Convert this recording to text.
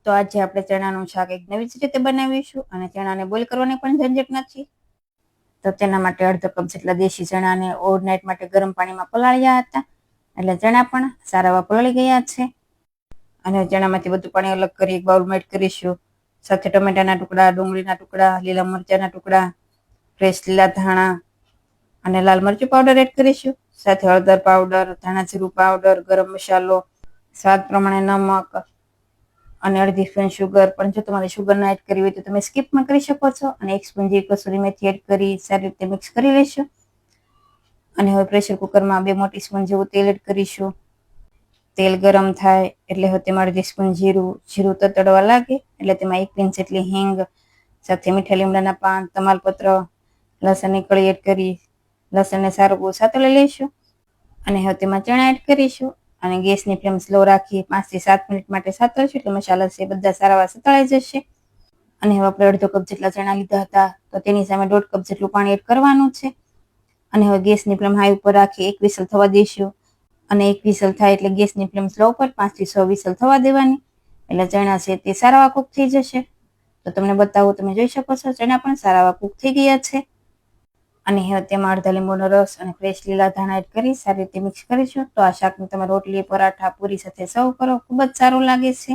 તો આજે આપણે ચણાનું શાક એક નવી જ રીતે બનાવીશું અને ચણાને બોઇલ કરવાની પણ ઝંઝટ નથી. તો તેના માટે અડધો કપ જેટલા દેશી ચણાને ઓવરનાઇટ માટે ગરમ પાણીમાં પલાળ્યા હતા. એટલે ચણા પણ સારા એવા પલળી ગયા છે. અને ચણામાંથી બધું પાણી અલગ કરી એક બાઉલમાં એડ કરીશું. સાથે ટમેટાના ટુકડા, ડુંગળીના ટુકડા, લીલા મરચાના ટુકડા, ફ્રેશ લીલા ધાણા અને લાલ મરચું પાવડર એડ કરીશું. સાથે હળદર પાવડર, ધાણા જીરું પાવડર, ગરમ મસાલો, સ્વાદ પ્રમાણે નમક અને અડધી સ્પૂન શુગર. પણ જો તમારે શુગર ના એડ કરવી હોય તો તમે સ્કીપમાં કરી શકો છો. અને 1 સ્પૂન જેવી કસૂરી મેથી એડ કરી સારી રીતે મિક્સ કરી લેશું. અને હવે પ્રેશર કુકરમાં 2 મોટી સ્પૂન જેવું તેલ એડ કરીશું. તેલ ગરમ થાય એટલે હવે તેમાં અડધી સ્પૂન જીરું તતડવા લાગે એટલે તેમાં 1 પિંચ જેટલી હિંગ, સાથે મીઠા લીમડાના પાન, તમાલપત્ર, લસણની કળી એડ કરી લસણને સારું સાતળી લઈશું. અને હવે તેમાં ચણા એડ કરીશું અને ગેસની ફ્લેમ સ્લો રાખી 5 થી 7 મિનિટ માટે સાતળશું એટલે મસાલા છે બધા સારા એવા સતળાઈ જશે. અને હવે આપણે અડધો કપ જેટલા ચણા લીધા હતા તો તેની સામે 1.5 કપ જેટલું પાણી એડ કરવાનું છે. અને હવે ગેસની ફ્લેમ હાઈ ઉપર રાખી 1 વિસલ થવા દઈશું. અને 1 વિસલ થાય એટલે ગેસની ફ્લેમ સ્લો પર 5 થી 6 વિસલ થવા દેવાની. એટલે ચણા છે તે સારા એવા કૂક થઈ જશે. તો તમને બતાવું, તમે જોઈ શકો છો ચણા પણ સારા એવા કૂક થઈ ગયા છે. અને હવે તેમાં અડધા લીંબુનો રસ અને ફ્રેશ લીલા ધાણા એડ કરી સારી રીતે મિક્સ કરીશું. તો આ શાકને તમે રોટલી, પરાઠા, પૂરી સાથે સર્વ કરો, ખૂબ જ સારું લાગે છે.